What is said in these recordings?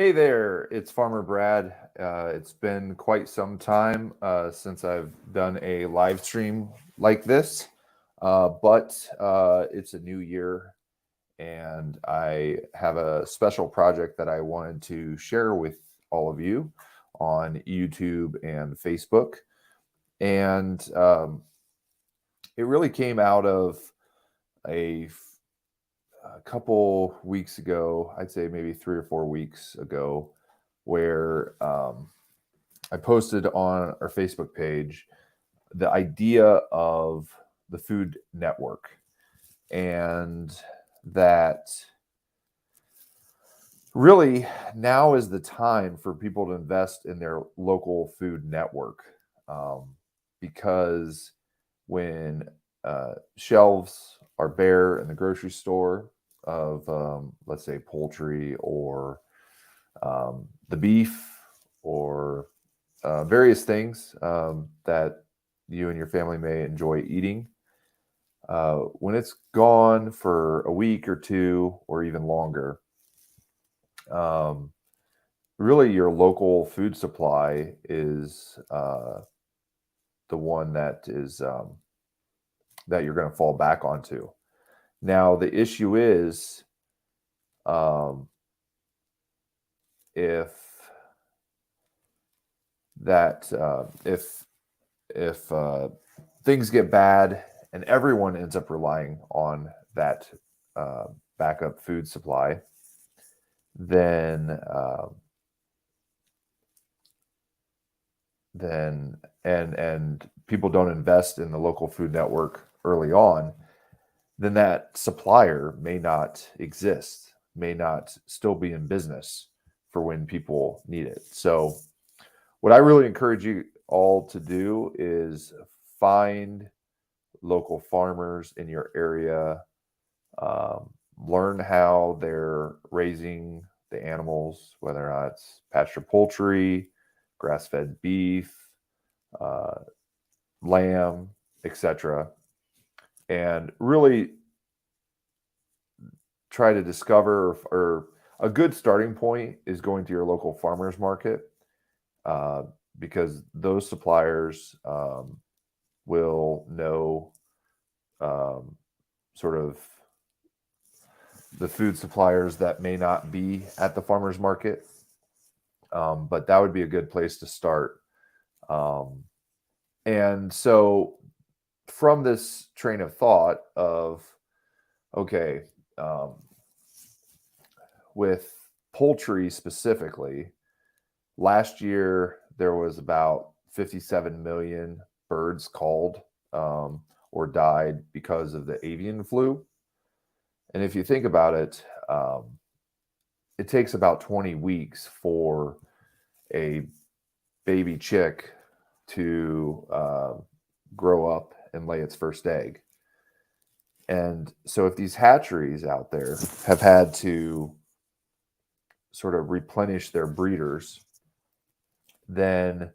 Hey there, it's Farmer Brad. It's been quite some time since I've done a live stream like this, but it's a new year and I have a special project that I wanted to share with all of you on YouTube and Facebook. And it really came out of a a couple weeks ago, I'd say maybe 3 or 4 weeks ago, where I posted on our Facebook page the idea of the Food Network, and that really now is the time for people to invest in their local food network, um, because when shelves are bare in the grocery store of, let's say, poultry or the beef or various things that you and your family may enjoy eating. When it's gone for a week or two or even longer, um, really your local food supply is the one that you're going to fall back onto. Now, the issue is, um, if that if things get bad and everyone ends up relying on that uh, backup food supply, then and people don't invest in the local food network early on, then that supplier may not exist, may not still be in business for when people need it. So what I really encourage you all to do is find local farmers in your area, um, learn how they're raising the animals, whether or not it's pasture poultry, grass fed beef, uh, lamb, etc. And really try to discover, or a good starting point is going to your local farmers market, uh, because those suppliers will know, um, sort of the food suppliers that may not be at the farmers market. But that would be a good place to start. Um, and so, from this train of thought of, okay, um, with poultry specifically, last year there was about 57 million birds called, or died because of the avian flu. And if you think about it, it takes about 20 weeks for a baby chick to grow up and lay its first egg. And so, if these hatcheries out there have had to sort of replenish their breeders, then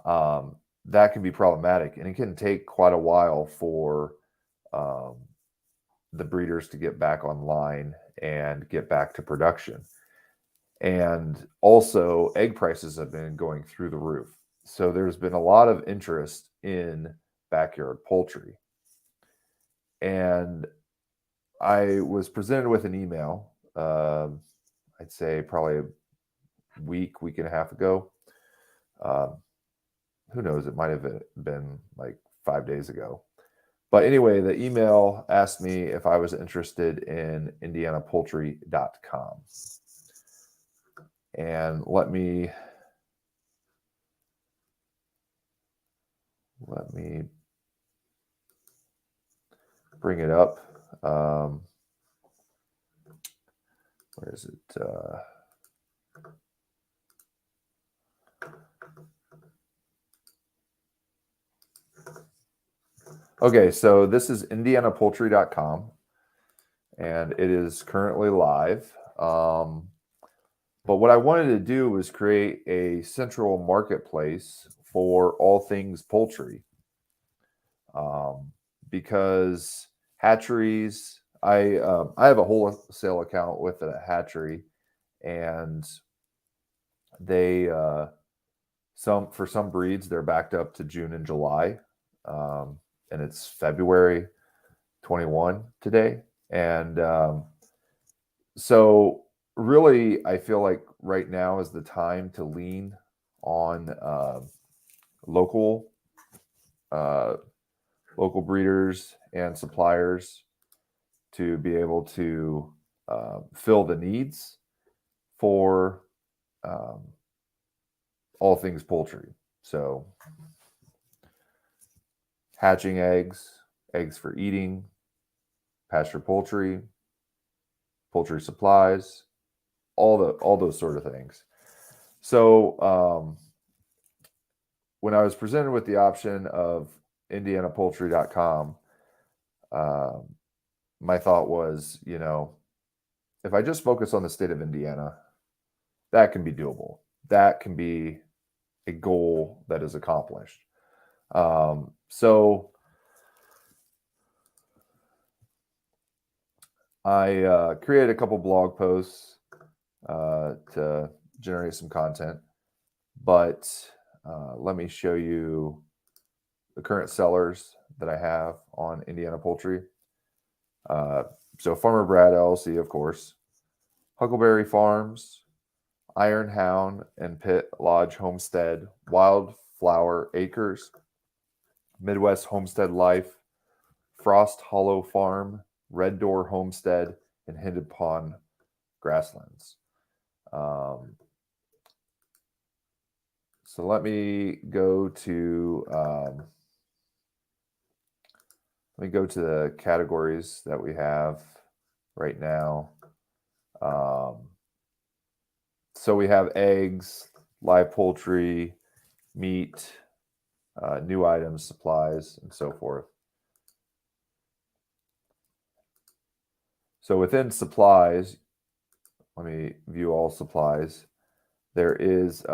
that can be problematic. And it can take quite a while for um, the breeders to get back online and get back to production. And also, egg prices have been going through the roof. So there's been a lot of interest in backyard poultry. And I was presented with an email, I'd say probably a week and a half ago. Um, who knows? It might have been like 5 days ago. But anyway, the email asked me if I was interested in indianapoultry.com. And let me bring it up. Where is it? Okay, so this is indianapoultry.com, and it is currently live. But what I wanted to do was create a central marketplace for all things poultry, because hatcheries, I have a wholesale account with a hatchery, and They for some breeds they're backed up to June and July, and it's February 21 today, and so really I feel like right now is the time to lean on local local breeders and suppliers to be able to fill the needs for all things poultry. So hatching eggs, eggs for eating, pasture poultry, poultry supplies, all those sort of things. So when I was presented with the option of indianapoultry.com, my thought was, if I just focus on the state of Indiana, that can be doable. That can be a goal that is accomplished. So I created a couple blog posts to generate some content, but let me show you the current sellers that I have on Indiana Poultry. So Farmer Brad LLC, of course, Huckleberry Farms, Iron Hound and Pit Lodge Homestead, Wildflower Acres, Midwest Homestead Life, Frost Hollow Farm, Red Door Homestead, and Hidden Pond Grasslands. So let me go to the categories that we have right now. So we have eggs, live poultry, meat, new items, supplies, and so forth. So within supplies, let me view all supplies. There is,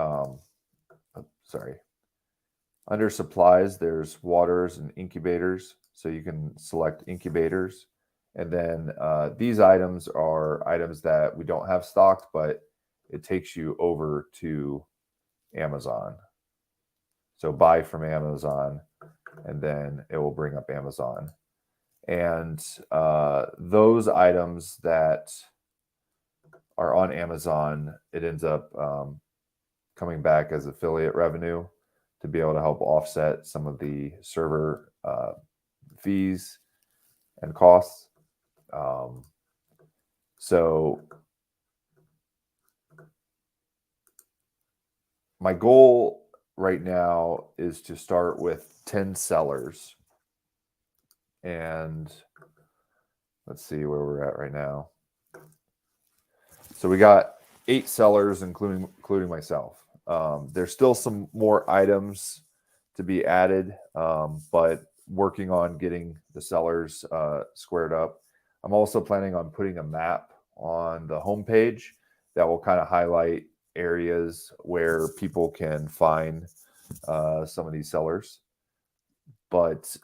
under supplies, there's waters and incubators. So you can select incubators. And then these items are items that we don't have stocked, but it takes you over to Amazon. So buy from Amazon, and then it will bring up Amazon. And those items that are on Amazon, it ends up coming back as affiliate revenue to be able to help offset some of the server fees and costs. So my goal right now is to start with 10 sellers. And let's see where we're at right now. So we got 8 sellers, including myself. There's still some more items to be added, but working on getting the sellers squared up. I'm also planning on putting a map on the homepage that will kind of highlight areas where people can find some of these sellers. But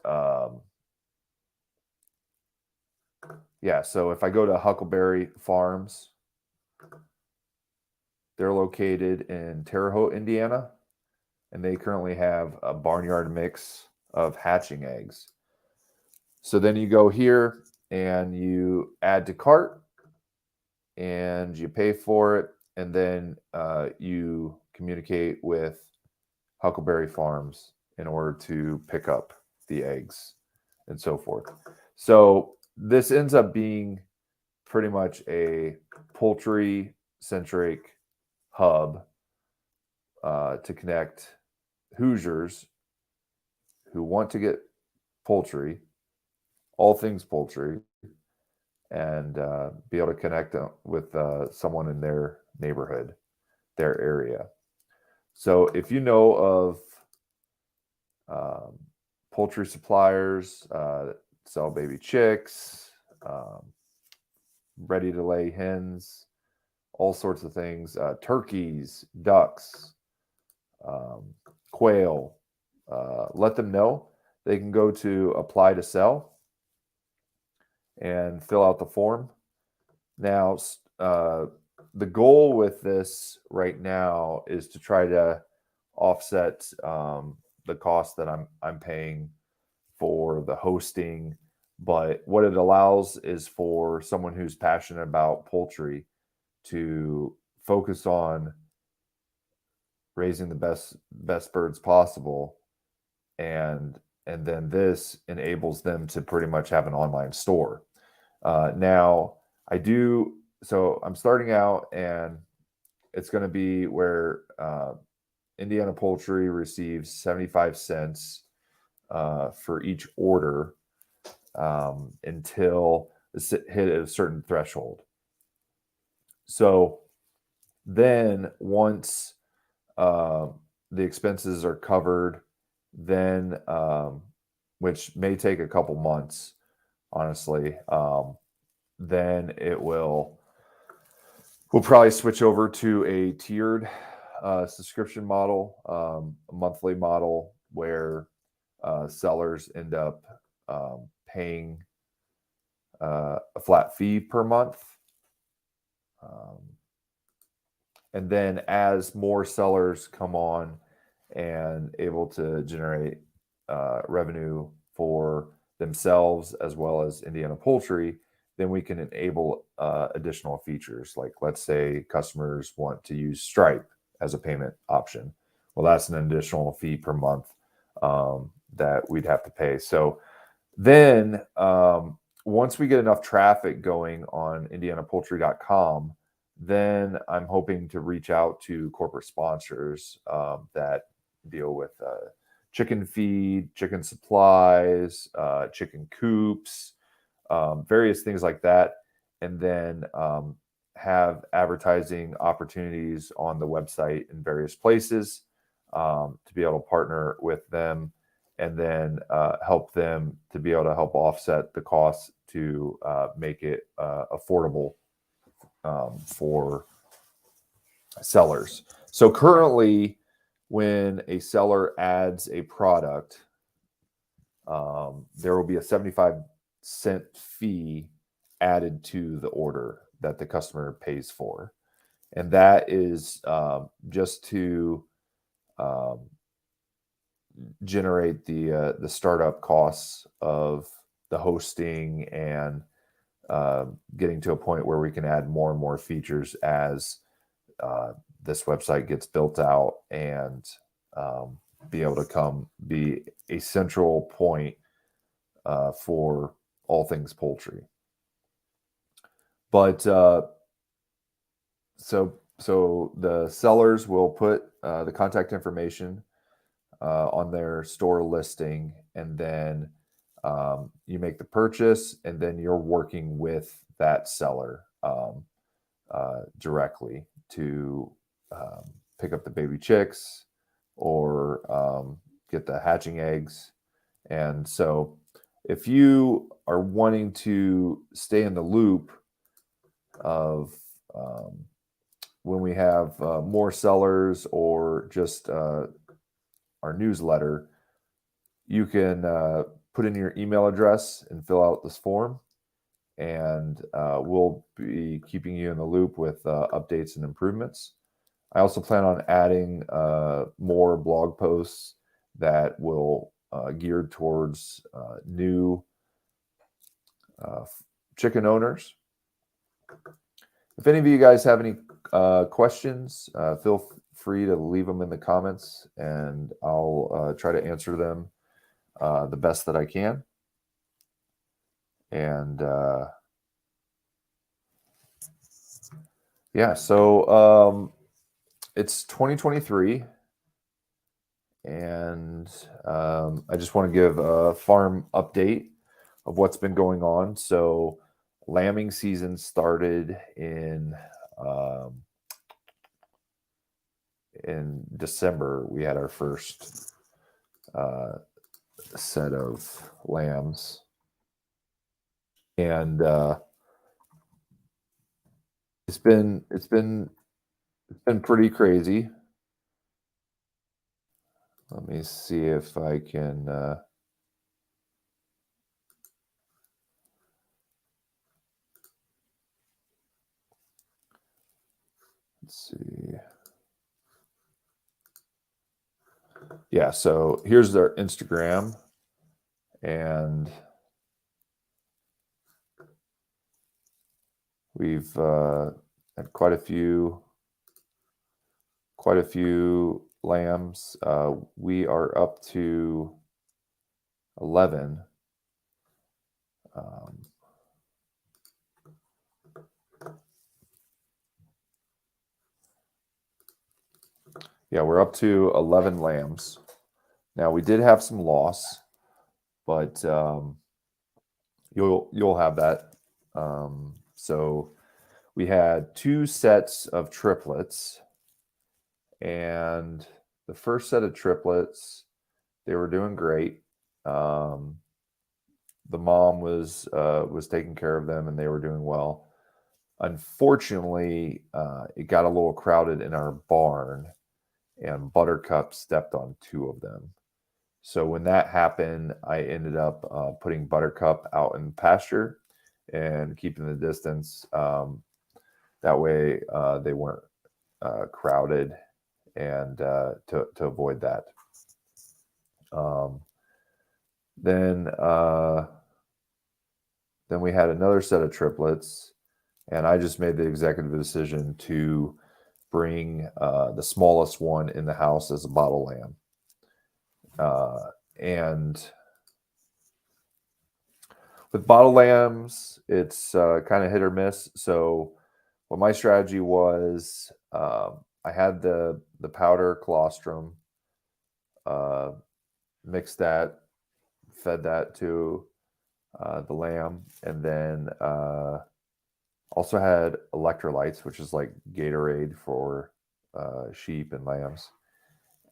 yeah, so if I go to Huckleberry Farms, they're located in Terre Haute, Indiana, and they currently have a barnyard mix of hatching eggs. So then you go here and you add to cart and you pay for it, and then you communicate with Huckleberry Farms in order to pick up the eggs and so forth. So this ends up being pretty much a poultry-centric hub to connect Hoosiers who want to get poultry, all things poultry, and be able to connect them with someone in their neighborhood, their area. So if you know of poultry suppliers, sell baby chicks, ready to lay hens, all sorts of things, turkeys, ducks, quail, let them know. They can go to apply to sell and fill out the form. Now, the goal with this right now is to try to offset the cost that I'm paying for the hosting. But what it allows is for someone who's passionate about poultry to focus on raising the best birds possible, and then this enables them to pretty much have an online store. Now so I'm starting out, and it's going to be where Indiana Poultry receives 75 cents for each order until it's hit a certain threshold. So then once the expenses are covered, then which may take a couple months, honestly, then we'll probably switch over to a tiered subscription model, a monthly model where sellers end up paying a flat fee per month. And then as more sellers come on and able to generate revenue for themselves as well as Indiana Poultry, then we can enable additional features. Like, let's say customers want to use Stripe as a payment option. Well, that's an additional fee per month that we'd have to pay. So then once we get enough traffic going on indianapoultry.com, then I'm hoping to reach out to corporate sponsors that deal with chicken feed, chicken supplies, chicken coops, various things like that, and then have advertising opportunities on the website in various places to be able to partner with them, and then help them to be able to help offset the costs to make it affordable for sellers. So currently, when a seller adds a product, there will be a 75-cent fee added to the order that the customer pays for. And that is just to generate the startup costs of the hosting and getting to a point where we can add more and more features as this website gets built out, and be able to be a central point for all things poultry. But so the sellers will put the contact information on their store listing, and then you make the purchase, and then you're working with that seller directly to pick up the baby chicks or get the hatching eggs. And so if you are wanting to stay in the loop of when we have more sellers or just our newsletter, you can put in your email address and fill out this form, and we'll be keeping you in the loop with updates and improvements. I also plan on adding more blog posts that will geared towards new chicken owners. If any of you guys have any questions, feel free to leave them in the comments, and I'll try to answer them the best that I can. And yeah, so it's 2023, and I just want to give a farm update of what's been going on. So lambing season started in December. We had our first set of lambs, and it's been pretty crazy. Let me see if I can let's see. Yeah, so here's their Instagram, and we've had quite a few lambs. We are up to 11. Yeah, we're up to 11 lambs. Now we did have some loss, but you'll have that. So we had 2 sets of triplets, and the first set of triplets, they were doing great. The mom was taking care of them, and they were doing well. Unfortunately, it got a little crowded in our barn, and Buttercup stepped on 2 of them. So when that happened, I ended up putting Buttercup out in pasture and keeping the distance. That way they weren't crowded, and to avoid that. Then we had another set of triplets, and I just made the executive decision to bring the smallest one in the house as a bottle lamb. And with bottle lambs, it's kind of hit or miss. So what my strategy was, I had the powder colostrum, mixed that, fed that to the lamb, and then also had electrolytes, which is like Gatorade for sheep and lambs.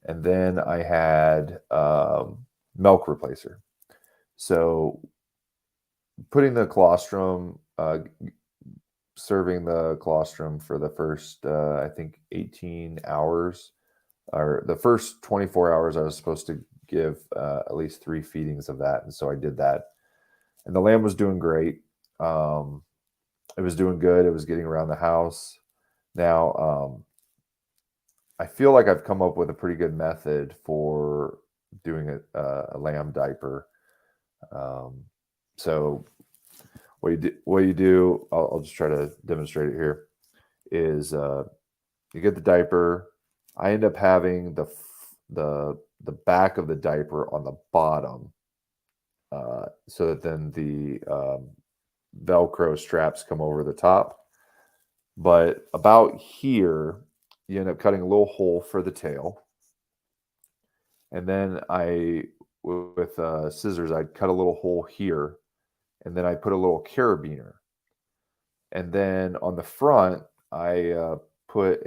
And then I had milk replacer. So putting the colostrum, serving the colostrum for the first, I think 18 hours, or the first 24 hours, I was supposed to give at least 3 feedings of that. And so I did that. And the lamb was doing great. It was doing good. It was getting around the house. Now, I feel like I've come up with a pretty good method for doing a lamb diaper. So what you do, I'll just try to demonstrate it here, is you get the diaper. I end up having the back of the diaper on the bottom, so that then the Velcro straps come over the top. But about here, you end up cutting a little hole for the tail. And then with scissors, I'd cut a little hole here, and then I put a little carabiner. And then on the front, I put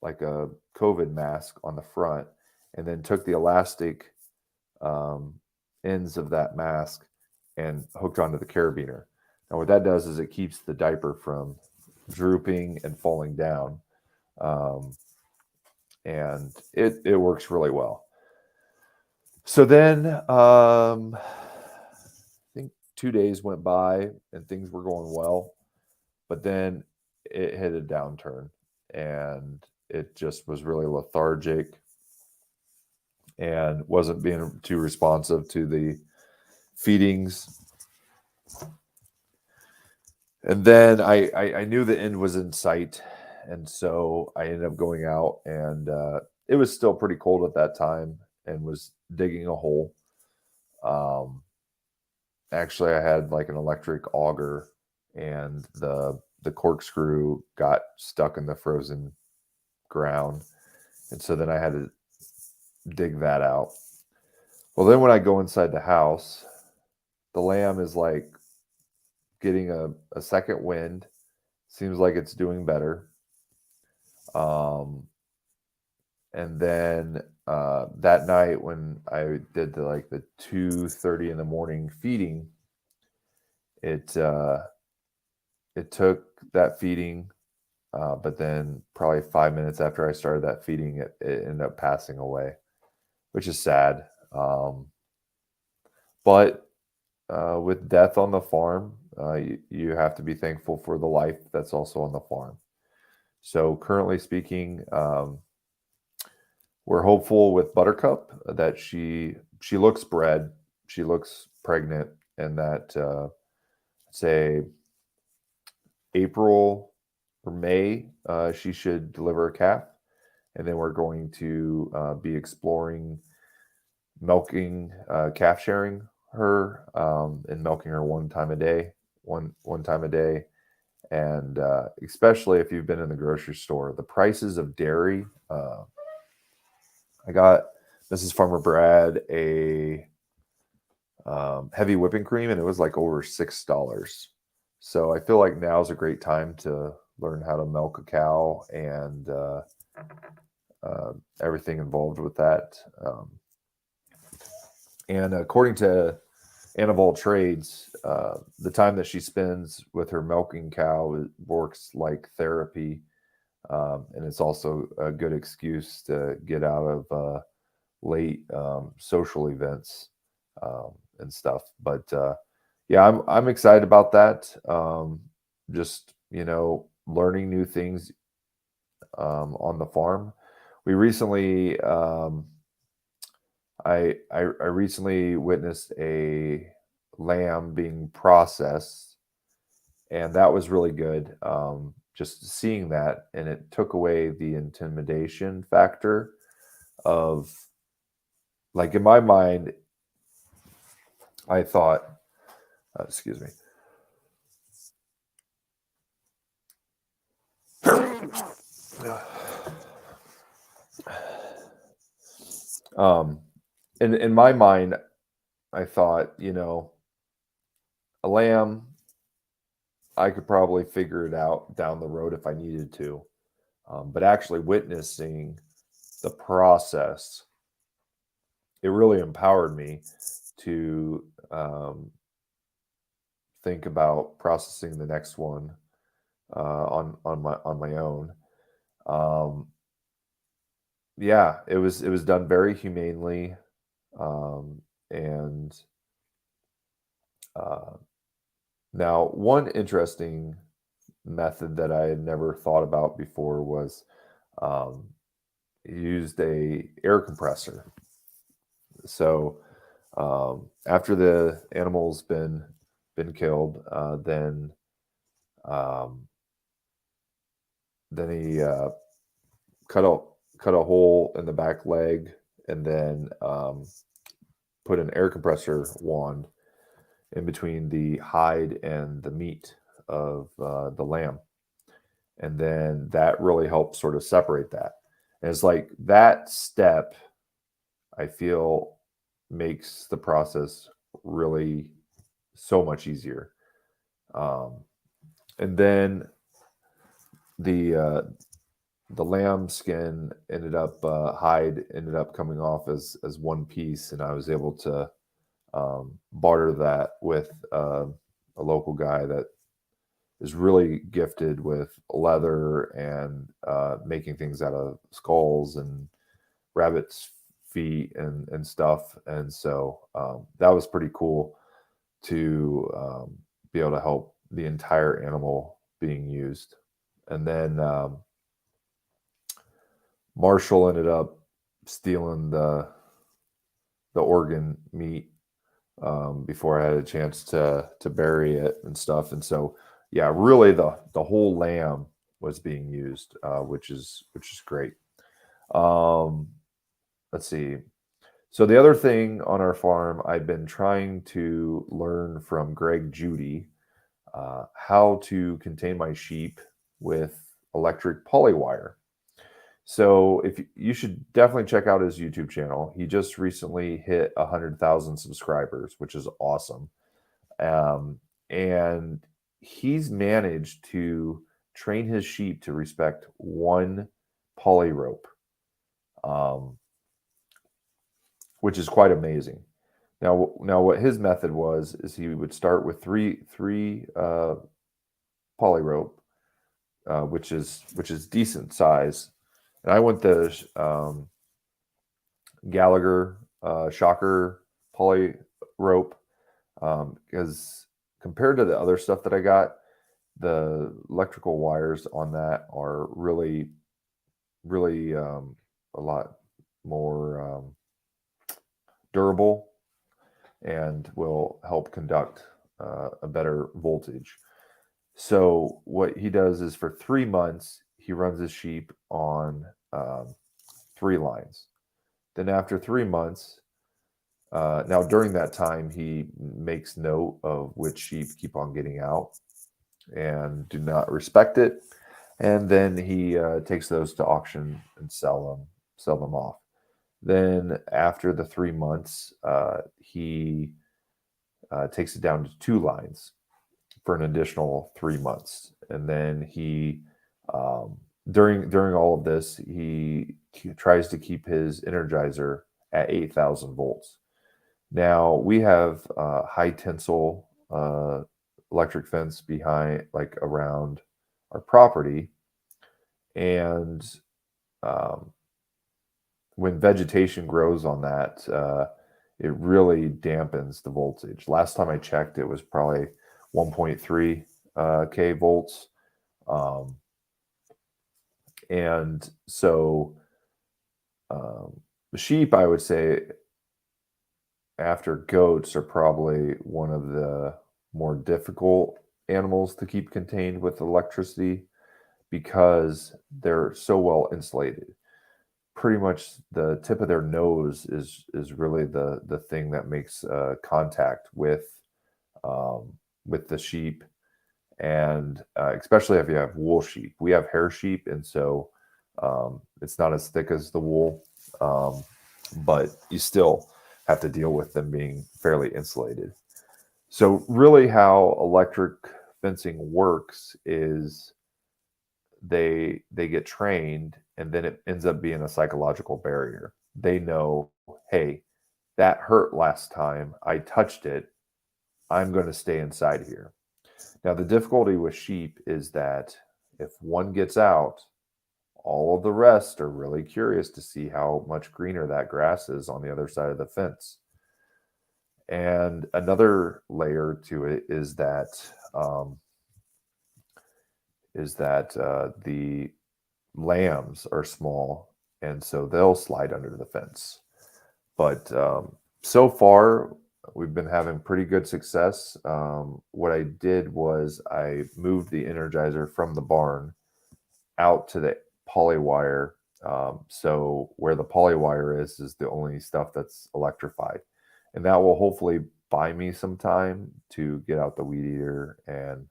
like a COVID mask on the front, and then took the elastic ends of that mask and hooked onto the carabiner. Now what that does is it keeps the diaper from drooping and falling down. And it works really well. So then I think 2 days went by and things were going well, but then it hit a downturn, and it just was really lethargic and wasn't being too responsive to the feedings. And then I knew the end was in sight, and so I ended up going out, and it was still pretty cold at that time, and was digging a hole. Actually, I had like an electric auger, and the corkscrew got stuck in the frozen ground, and so then I had to dig that out. Well, then when I go inside the house, the lamb is like getting a second wind. Seems like it's doing better. And then that night when I did the 2:30 in the morning feeding, it took that feeding, but then probably 5 minutes after I started that feeding, it ended up passing away, which is sad. But with death on the farm, you have to be thankful for the life that's also on the farm. So currently speaking, we're hopeful with Buttercup that she looks bred, she looks pregnant, and that say April or May she should deliver a calf, and then we're going to be exploring milking, calf sharing her, and milking her one time a day, one time a day. And especially if you've been in the grocery store, the prices of dairy. I got Mrs. Farmer Brad a heavy whipping cream, and it was like over $6. So I feel like now is a great time to learn how to milk a cow and everything involved with that. And according to Ann of all trades, the time that she spends with her milking cow works like therapy, and it's also a good excuse to get out of late social events and stuff. But yeah, I'm excited about that. Just learning new things on the farm. We recently I recently witnessed a lamb being processed, and that was really good. Just seeing that, and it took away the intimidation factor of, like, in my mind, I thought, excuse me. In my mind, I thought, a lamb, I could probably figure it out down the road if I needed to. But actually witnessing the process, it really empowered me to think about processing the next one on my own. Yeah, it was done very humanely, and now one interesting method that I had never thought about before was used a air compressor. So after the animal's been killed, then he cut a hole in the back leg, and then put an air compressor wand in between the hide and the meat of the lamb, and then that really helps sort of separate that. And it's like that step, I feel, makes the process really so much easier. And then the lamb skin hide ended up coming off as one piece, and I was able to barter that with a local guy that is really gifted with leather and making things out of skulls and rabbits' feet and stuff. And so that was pretty cool to be able to help the entire animal being used. And then Marshall ended up stealing the organ meat before I had a chance to bury it and stuff. And so, yeah, really the whole lamb was being used, which is great. Let's see. So the other thing on our farm, I've been trying to learn from Greg Judy how to contain my sheep with electric polywire. So you should definitely check out his YouTube channel. He just recently hit 100,000 subscribers, which is awesome. And he's managed to train his sheep to respect one poly rope, which is quite amazing. Now what his method was is he would start with three poly rope, which is decent size. And I went the Gallagher shocker poly rope because compared to the other stuff that I got, the electrical wires on that are really, really a lot more durable and will help conduct a better voltage. So what he does is for 3 months, he runs his sheep on 3 lines. Then after 3 months, now during that time, he makes note of which sheep keep on getting out and do not respect it. And then he takes those to auction and sell them off. Then after the 3 months, he takes it down to 2 lines for an additional 3 months, and then he during all of this he tries to keep his energizer at 8,000 volts. Now we have high tensile electric fence behind, like around our property, and um, when vegetation grows on that, it really dampens the voltage. Last time I checked, it was probably 1.3 k volts. And so the sheep, I would say, after goats, are probably one of the more difficult animals to keep contained with electricity because they're so well insulated. Pretty much the tip of their nose is really the thing that makes contact with the sheep, and especially if you have wool sheep. We have hair sheep, and so it's not as thick as the wool, but you still have to deal with them being fairly insulated. So really how electric fencing works is they get trained, and then it ends up being a psychological barrier. They know, hey, that hurt last time I touched it. I'm going to stay inside here. Now, the difficulty with sheep is that if one gets out, all of the rest are really curious to see how much greener that grass is on the other side of the fence. And another layer to it is that the lambs are small, and so they'll slide under the fence. But so far, we've been having pretty good success. What I did was I moved the Energizer from the barn out to the poly wire. So where the poly wire is the only stuff that's electrified. And that will hopefully buy me some time to get out the weed eater and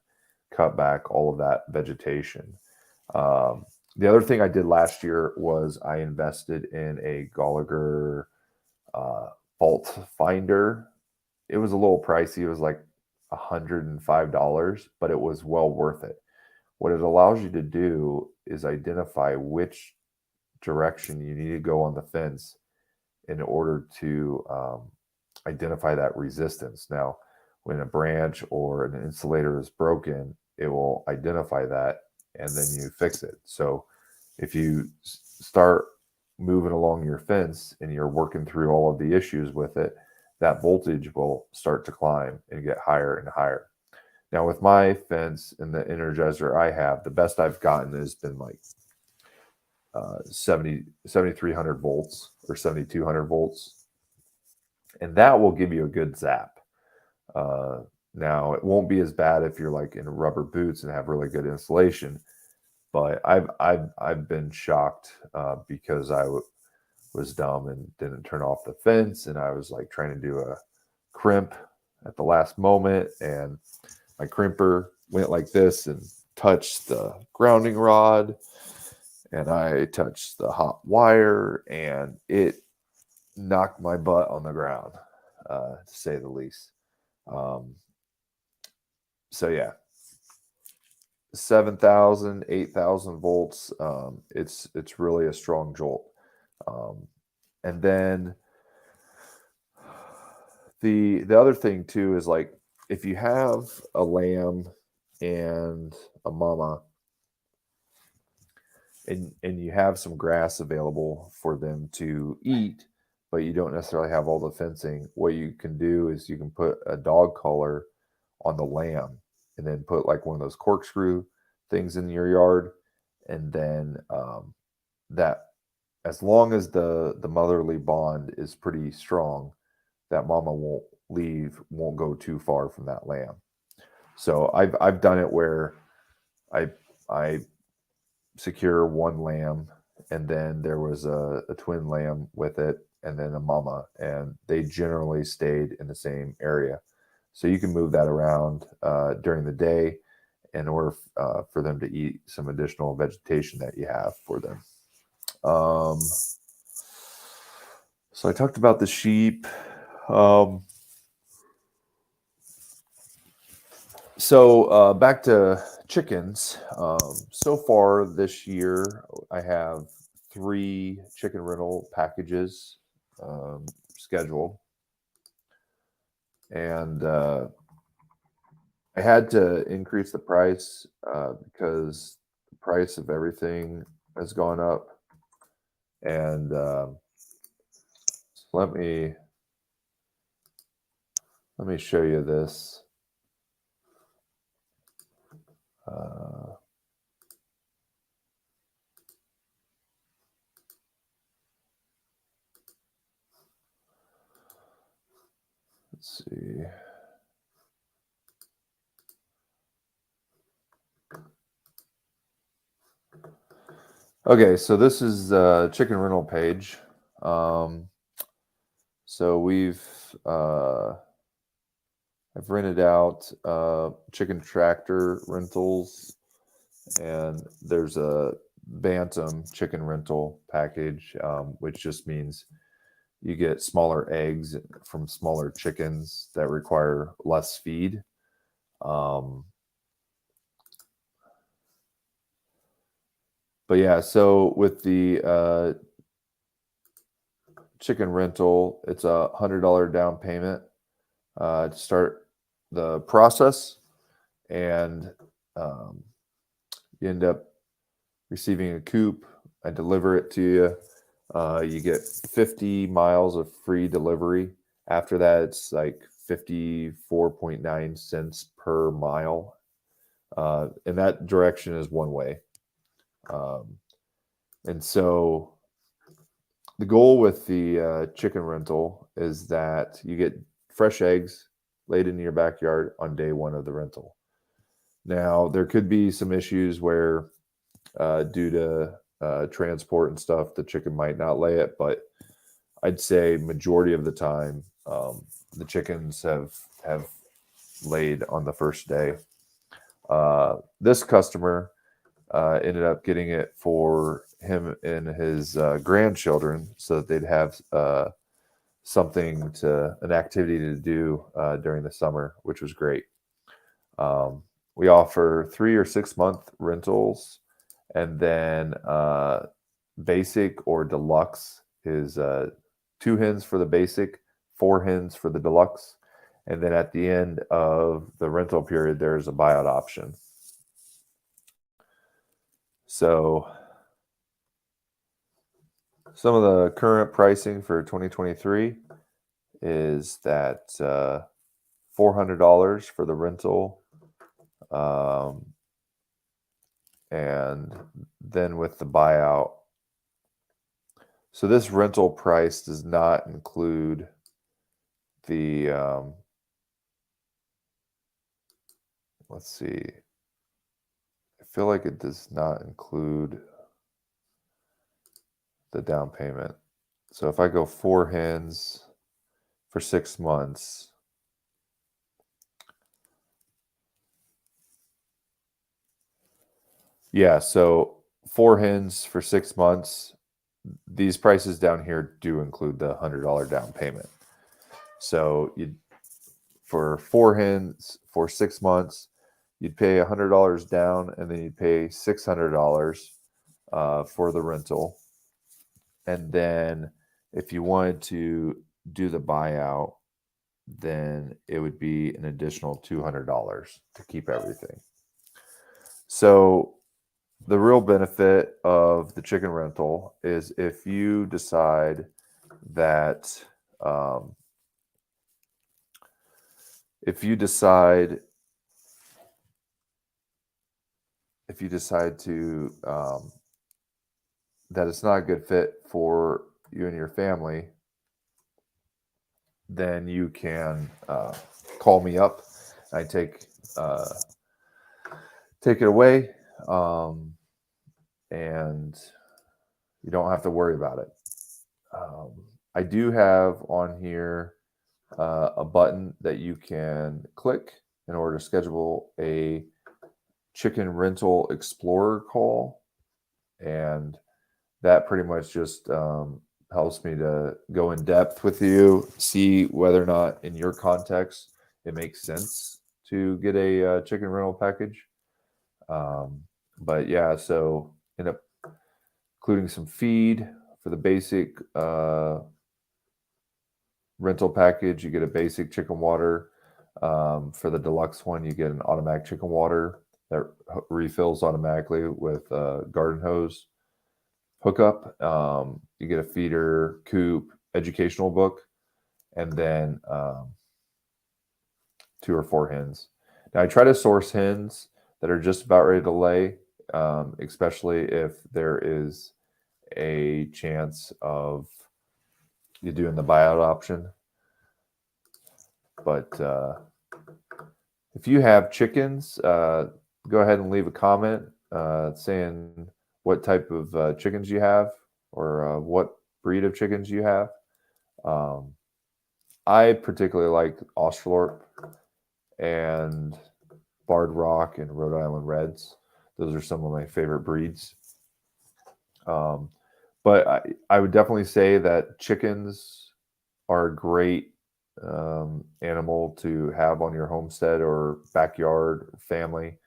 cut back all of that vegetation. The other thing I did last year was I invested in a Gallagher fault finder. It was a little pricey. It was like $105, but it was well worth it. What it allows you to do is identify which direction you need to go on the fence in order to identify that resistance. Now, when a branch or an insulator is broken, it will identify that, and then you fix it. So if you start moving along your fence and you're working through all of the issues with it, that voltage will start to climb and get higher and higher. Now, with my fence and the Energizer I have, the best I've gotten has been like 7,300 volts or 7,200 volts. And that will give you a good zap. Now, it won't be as bad if you're like in rubber boots and have really good insulation. But I've been shocked because I was dumb and didn't turn off the fence, and I was like trying to do a crimp at the last moment, and my crimper went like this and touched the grounding rod, and I touched the hot wire, and it knocked my butt on the ground, to say the least. So yeah, 7,000, 8,000 volts. It's really a strong jolt. And then the other thing too is like if you have a lamb and a mama, and you have some grass available for them to eat, but you don't necessarily have all the fencing, what you can do is you can put a dog collar on the lamb, and then put like one of those corkscrew things in your yard, and then that, as long as the motherly bond is pretty strong, that mama won't go too far from that lamb. So I've done it where I secure one lamb, and then there was a twin lamb with it, and then a mama, and they generally stayed in the same area. So you can move that around during the day in order for them to eat some additional vegetation that you have for them. So I talked about the sheep. So back to chickens. So far this year, I have 3 chicken rental packages scheduled, and I had to increase the price because the price of everything has gone up. And let me show you this. Let's see. Okay, so this is the chicken rental page. So I've rented out chicken tractor rentals, and there's a bantam chicken rental package, which just means you get smaller eggs from smaller chickens that require less feed. But yeah, so with the chicken rental, it's $100 down payment to start the process, and you end up receiving a coop. I deliver it to you. You get 50 miles of free delivery. After that, it's like 54.9 cents per mile. And that direction is one way. And so the goal with the chicken rental is that you get fresh eggs laid in your backyard on day 1 of the rental. Now, there could be some issues where due to transport and stuff, the chicken might not lay it, but I'd say majority of the time, the chickens have laid on the first day. This customer ended up getting it for him and his grandchildren, so that they'd have an activity to do during the summer, which was great. We offer 3 or 6 month rentals, and then basic or deluxe is 2 hens for the basic, 4 hens for the deluxe, and then at the end of the rental period, there's a buyout option. So some of the current pricing for 2023 is that $400 for the rental, and then with the buyout. So this rental price does not include the let's see. I feel like it does not include the down payment. So if I go 4 hens for 6 months, yeah, so 4 hens for 6 months, these prices down here do include the $100 down payment. So for 4 hens for 6 months, you'd pay $100 down, and then you'd pay $600 for the rental. And then if you wanted to do the buyout, then it would be an additional $200 to keep everything. So the real benefit of the chicken rental is if you decide that if you decide to that it's not a good fit for you and your family, then you can call me up. I take it away, and you don't have to worry about it. I do have on here a button that you can click in order to schedule a chicken rental explorer call, and that pretty much just helps me to go in depth with you, see whether or not in your context it makes sense to get a chicken rental package. But yeah, so end up including some feed for the basic rental package. You get a basic chicken water. For the deluxe one, you get an automatic chicken water that refills automatically with a garden hose hookup. You get a feeder, coop, educational book, and then 2 or 4 hens. Now I try to source hens that are just about ready to lay, especially if there is a chance of you doing the buyout option. But if you have chickens, go ahead and leave a comment saying what type of chickens you have, or what breed of chickens you have. I particularly like Australorp and Barred Rock and Rhode Island Reds. Those are some of my favorite breeds. But I would definitely say that chickens are a great animal to have on your homestead or backyard family.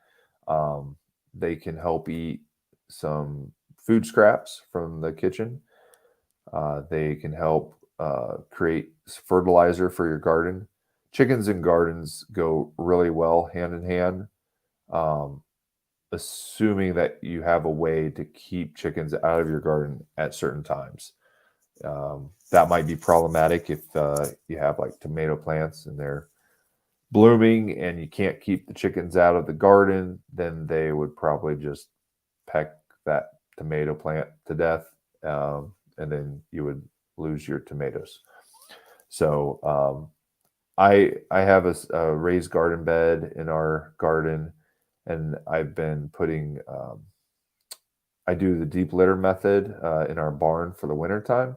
They can help eat some food scraps from the kitchen. They can help create fertilizer for your garden. Chickens and gardens go really well hand in hand, assuming that you have a way to keep chickens out of your garden at certain times. That might be problematic if you have like tomato plants and they're blooming and you can't keep the chickens out of the garden. Then they would probably just peck that tomato plant to death, and then you would lose your tomatoes. So I have a raised garden bed in our garden, and I've been putting I do the deep litter method in our barn for the wintertime.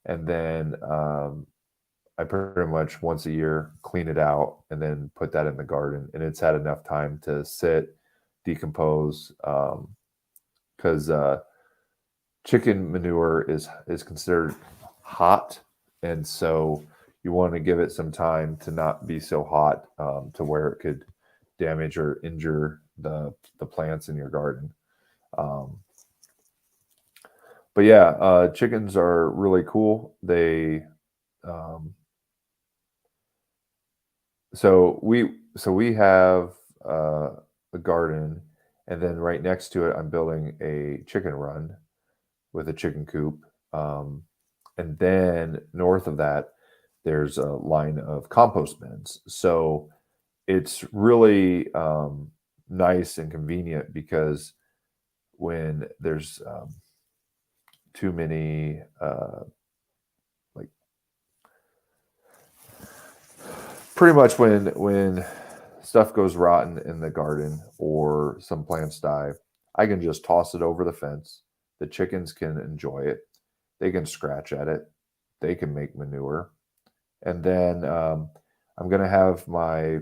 And then I pretty much once a year clean it out and then put that in the garden. And it's had enough time to sit, decompose, because chicken manure is considered hot, and so you want to give it some time to not be so hot to where it could damage or injure the plants in your garden. But yeah, chickens are really cool. They so we have a garden, and then right next to it, I'm building a chicken run with a chicken coop, and then north of that, there's a line of compost bins. So it's really nice and convenient, because when there's too many like pretty much when stuff goes rotten in the garden or some plants die, I can just toss it over the fence. The chickens can enjoy it. They can scratch at it. They can make manure. And then I'm going to have my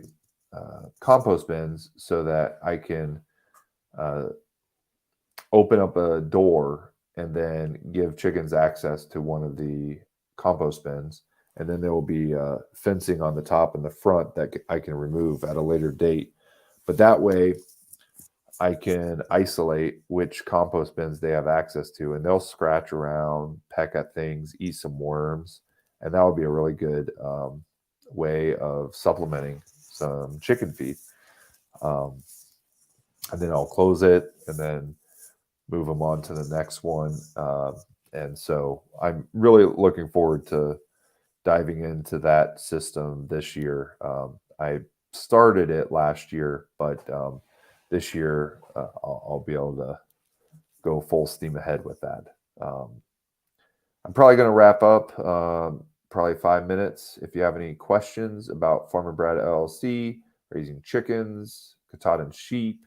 compost bins so that I can open up a door and then give chickens access to one of the compost bins. And then there will be fencing on the top and the front that I can remove at a later date. But that way I can isolate which compost bins they have access to, and they'll scratch around, peck at things, eat some worms. And that would be a really good way of supplementing some chicken feed. And then I'll close it and then move them on to the next one. And so I'm really looking forward to diving into that system this year. I started it last year, but this year, I'll be able to go full steam ahead with that. I'm probably going to wrap up probably 5 minutes. If you have any questions about Farmer Brad LLC, raising chickens, Katahdin sheep,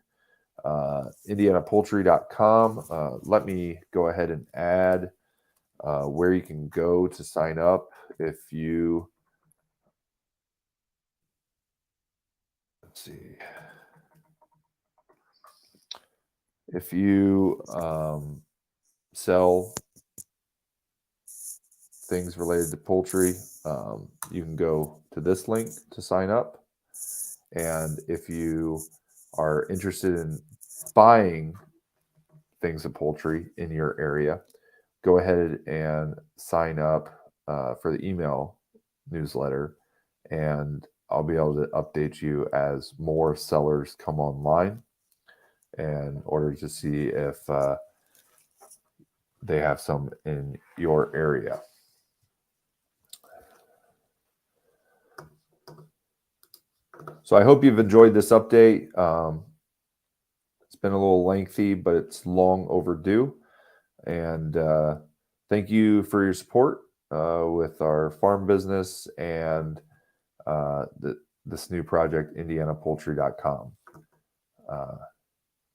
indianapoultry.com, let me go ahead and add where you can go to sign up if you, let's see, if you sell things related to poultry, you can go to this link to sign up. And if you are interested in buying things of poultry in your area, go ahead and sign up for the email newsletter, and I'll be able to update you as more sellers come online in order to see if they have some in your area. So I hope you've enjoyed this update. It's been a little lengthy, but it's long overdue. And thank you for your support with our farm business and this new project, indianapoultry.com.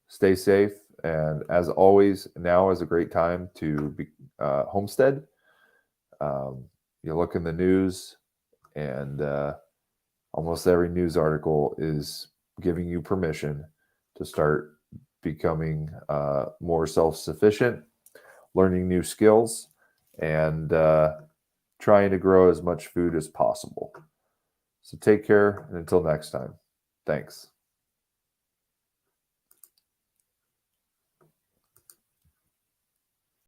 Stay safe. And as always, now is a great time to be homestead. You look in the news, and almost every news article is giving you permission to start becoming more self-sufficient, learning new skills, and trying to grow as much food as possible. So take care, and until next time, thanks.